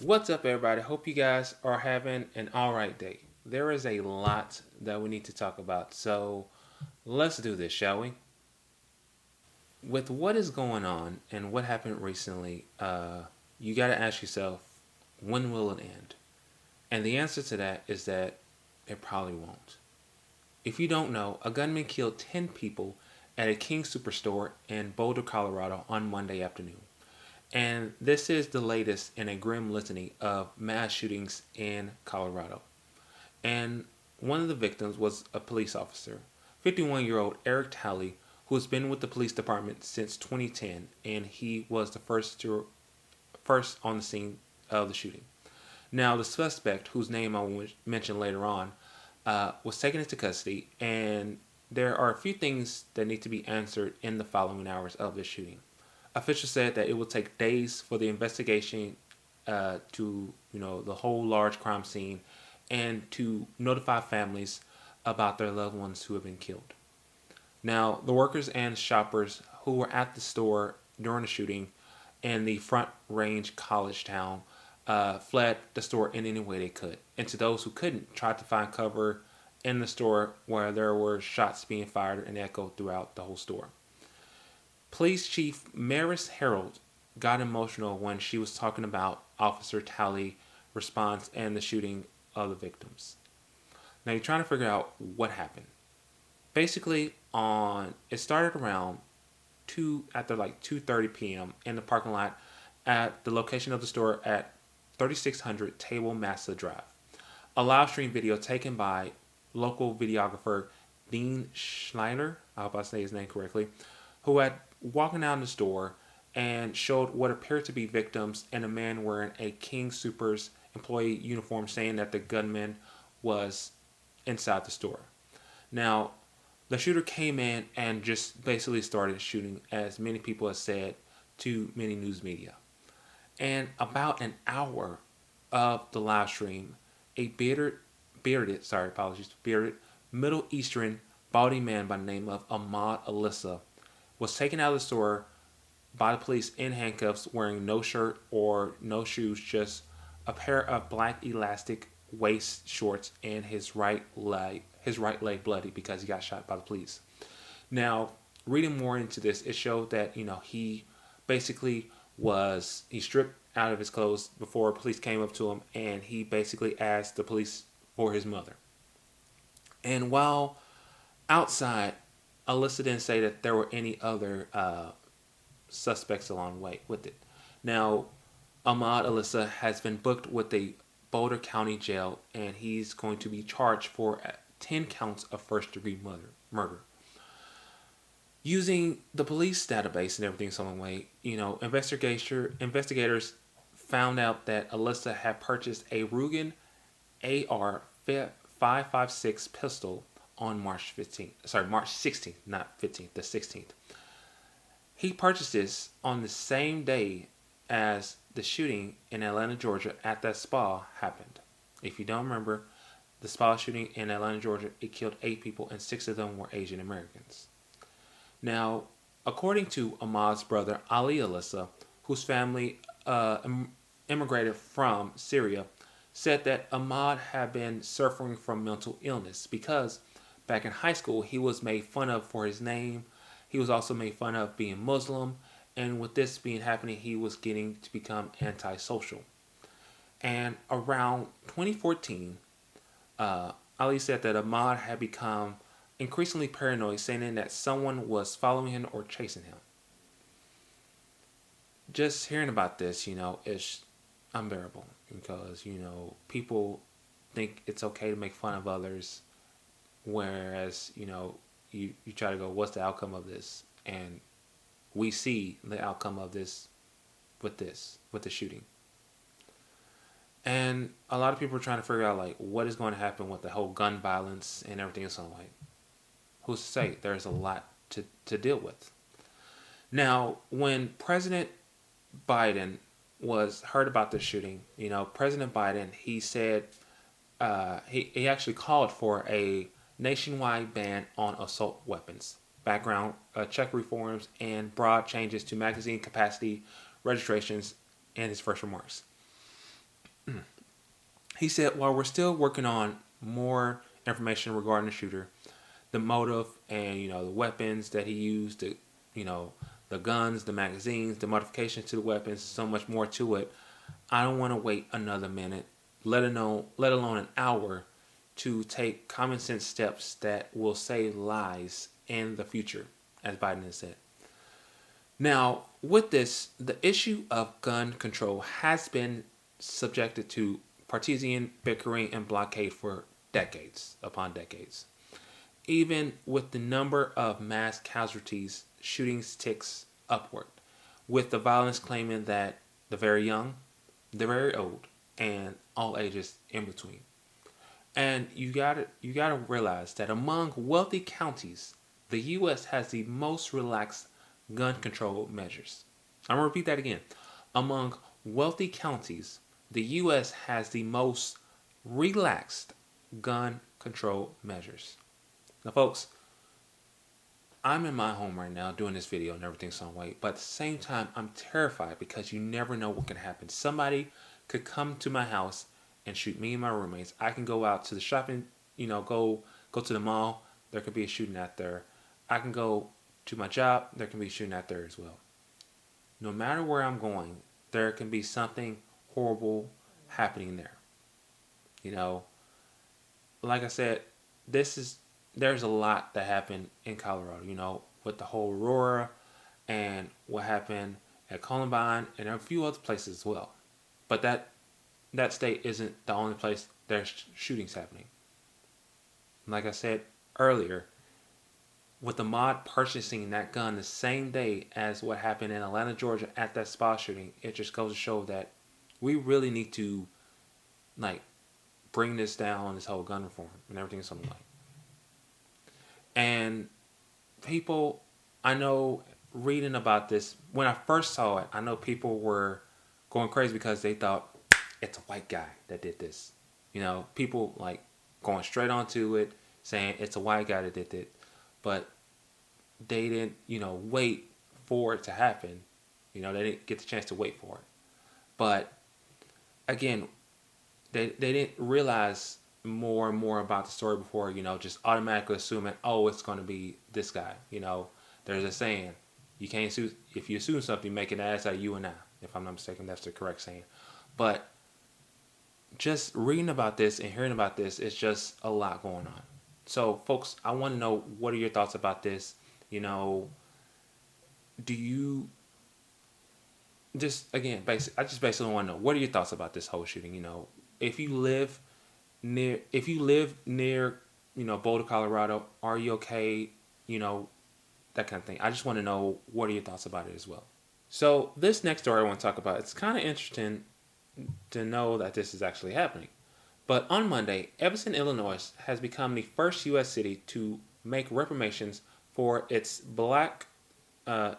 What's up, everybody? Hope you guys are having an alright day. There is a lot that we need to talk about, so let's do this, shall we? With what is going on and what happened recently, you got to ask yourself, when will it end? And the answer to that is that it probably won't. If you don't know, a gunman killed 10 people at a King Superstore in Boulder, Colorado on Monday afternoon. And this is the latest in a grim litany of mass shootings in Colorado. And one of the victims was a police officer, 51-year-old Eric Talley, who has been with the police department since 2010, and he was the first on the scene of the shooting. Now, the suspect, whose name I will mention later on, was taken into custody, and there are a few things that need to be answered in the following hours of the shooting. Officials said that it will take days for the investigation to, the whole large crime scene and to notify families about their loved ones who have been killed. Now, the workers and shoppers who were at the store during the shooting in the Front Range college town fled the store in any way they could. And to those who couldn't, tried to find cover in the store where there were shots being fired and echoed throughout the whole store. Police Chief Maris Harold got emotional when she was talking about Officer Talley's response and the shooting of the victims. Now you're trying to figure out what happened. Basically, on it started around after like 2:30 p.m. in the parking lot at the location of the store at 3600 Table Massa Drive. A live stream video taken by local videographer Dean Schneider, I hope I say his name correctly, who had walking down the store and showed what appeared to be victims and a man wearing a King Soopers employee uniform saying that the gunman was inside the store. Now, the shooter came in and just basically started shooting, as many people have said to many news media. And about an hour of the live stream, a bearded, Middle Eastern balding man by the name of Ahmad Alissa was taken out of the store by the police in handcuffs, wearing no shirt or no shoes, just a pair of black elastic waist shorts, and his right leg bloody because he got shot by the police. Now, reading more into this, it showed that he basically he stripped out of his clothes before police came up to him, and he basically asked the police for his mother. And while outside, Alyssa didn't say that there were any other suspects along the way with it. Now, Ahmad Alissa has been booked with the Boulder County Jail, and he's going to be charged for 10 counts of first-degree murder. Using the police database and everything some way, investigators found out that Alyssa had purchased a Rugen AR 556 pistol on March 16th, not 15th, the 16th. He purchased this on the same day as the shooting in Atlanta, Georgia at that spa happened. If you don't remember, the spa shooting in Atlanta, Georgia, it killed 8 people and 6 of them were Asian Americans. Now, according to Ahmad's brother, Ali Alissa, whose family immigrated from Syria, said that Ahmad had been suffering from mental illness because back in high school he was made fun of for his name. He was also made fun of being Muslim, and with this being happening, he was getting to become antisocial. And around 2014, Ali said that Ahmad had become increasingly paranoid, saying that someone was following him or chasing him. Just hearing about this, is unbearable because, people think it's okay to make fun of others, whereas, you try to go, what's the outcome of this? And we see the outcome of this with the shooting. And a lot of people are trying to figure out, like, what is going to happen with the whole gun violence and everything else. Like, who's to say? There's a lot to deal with. Now, when President Biden was heard about this shooting, President Biden, he said he actually called for a nationwide ban on assault weapons, background check reforms, and broad changes to magazine capacity registrations in his first remarks. He said, while we're still working on more information regarding the shooter, the motive, and the weapons that he used, you know the guns, the magazines, the modifications to the weapons, so much more to it. I don't want to wait another minute, let alone an hour, to take common sense steps that will save lives in the future, as Biden has said. Now, with this, the issue of gun control has been subjected to partisan bickering and blockade for decades upon decades. Even with the number of mass casualties, shootings ticks upward, with the violence claiming that the very young, the very old, and all ages in between. And you gotta realize that among wealthy counties, the U.S. has the most relaxed gun control measures. I'm gonna repeat that again. Among wealthy counties, the U.S. has the most relaxed gun control measures. Now, folks, I'm in my home right now doing this video and everything's some way, but at the same time, I'm terrified because you never know what can happen. Somebody could come to my house and shoot me and my roommates. I can go out to the shopping, go to the mall. There could be a shooting out there. I can go to my job. There can be a shooting out there as well. No matter where I'm going, there can be something horrible happening there. You know, like I said, there's a lot that happened in Colorado, with the whole Aurora and what happened at Columbine and a few other places as well. But that state isn't the only place there's shootings happening. Like I said earlier, with the mod purchasing that gun the same day as what happened in Atlanta, Georgia at that spa shooting, it just goes to show that we really need to bring this down, this whole gun reform and everything, something like. And people, I know, reading about this, when I first saw it, I know people were going crazy because they thought it's a white guy that did this. People going straight onto it, saying it's a white guy that did it. But they didn't, wait for it to happen. They didn't get the chance to wait for it. But again, they didn't realize more and more about the story before, just automatically assuming, oh, it's going to be this guy. There's a saying, you can't sue, if you assume something, make an ass out of you and I. If I'm not mistaken, that's the correct saying. But just reading about this and hearing about this, it's just a lot going on. So, folks, I want to know, what are your thoughts about this? Do you just, again, I just basically want to know, what are your thoughts about this whole shooting? If you live near, Boulder, Colorado, are you okay? That kind of thing. I just want to know, what are your thoughts about it as well? So this next story I want to talk about, it's kind of interesting to know that this is actually happening. But on Monday, Evanston, Illinois has become the first U.S. city to make reparations for its black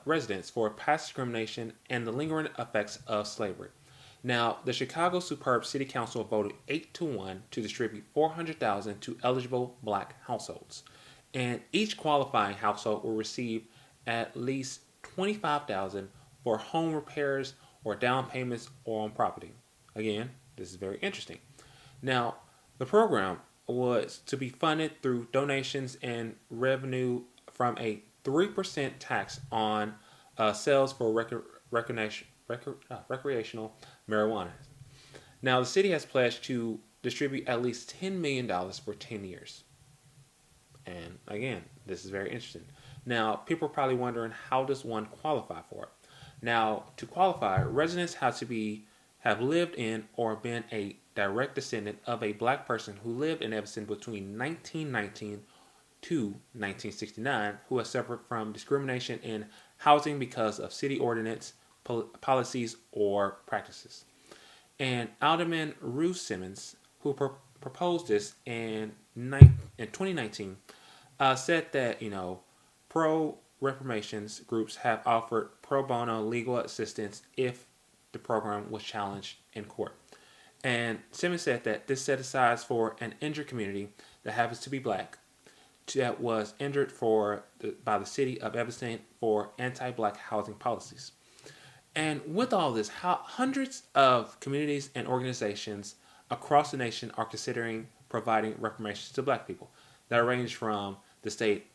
residents for past discrimination and the lingering effects of slavery. Now, the Chicago Superb City Council voted 8-1 to distribute $400,000 to eligible black households, and each qualifying household will receive at least $25,000 for home repairs or down payments or on property. Again, this is very interesting. Now, the program was to be funded through donations and revenue from a 3% tax on sales for recreational marijuana. Now, the city has pledged to distribute at least $10 million for 10 years. And again, this is very interesting. Now, people are probably wondering, how does one qualify for it? Now, to qualify, residents have lived in or been a direct descendant of a black person who lived in Evanston between 1919 to 1969, who has suffered from discrimination in housing because of city ordinance, policies, or practices. And Alderman Ruth Simmons, who proposed this in 2019, said that, pro-reparations groups have offered pro bono legal assistance if the program was challenged in court. And Simmons said that this set aside for an injured community that happens to be black, that was injured by the city of Evanston for anti-black housing policies. And with all this, how hundreds of communities and organizations across the nation are considering providing reparations to Black people that range from the state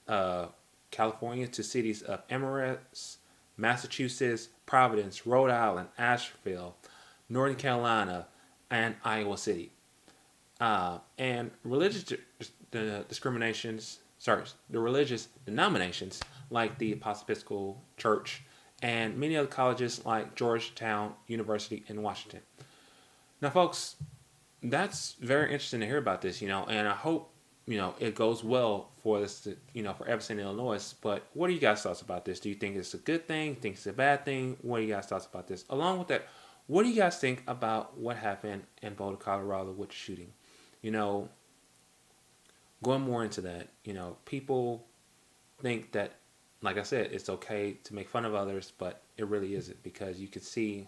of California to cities of Emirates, Massachusetts, Providence, Rhode Island, Asheville, Northern Carolina, and Iowa City. And the religious denominations like the Episcopal Church and many other colleges like Georgetown University in Washington. Now, folks, that's very interesting to hear about this, and I hope, it goes well for this, for Evanston, Illinois. But what are you guys' thoughts about this? Do you think it's a good thing? Think it's a bad thing? What are you guys' thoughts about this? Along with that, what do you guys think about what happened in Boulder, Colorado with the shooting? You know, Going more into that, people think that, like I said, it's okay to make fun of others, but it really isn't because you can see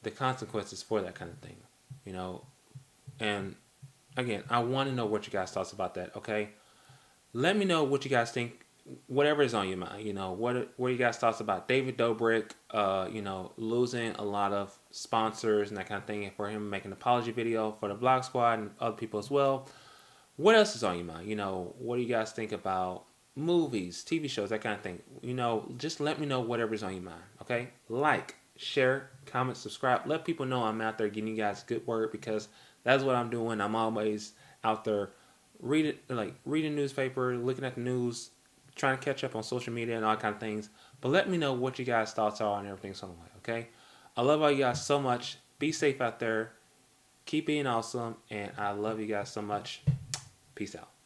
the consequences for that kind of thing, you know. And again, I want to know what you guys thoughts about that. Okay, let me know what you guys think. Whatever is on your mind, what are you guys thoughts about David Dobrik? Losing a lot of sponsors and that kind of thing, and for him making an apology video for the Blog Squad and other people as well. What else is on your mind? What do you guys think about movies, TV shows, that kind of thing? Just let me know whatever's on your mind. Okay, like, share, comment, subscribe. Let people know I'm out there getting you guys good word because that's what I'm doing. I'm always out there reading newspaper, looking at the news, trying to catch up on social media and all kind of things. But let me know what you guys' thoughts are on everything so much. Okay, I love all you guys so much. Be safe out there. Keep being awesome, and I love you guys so much. Peace out.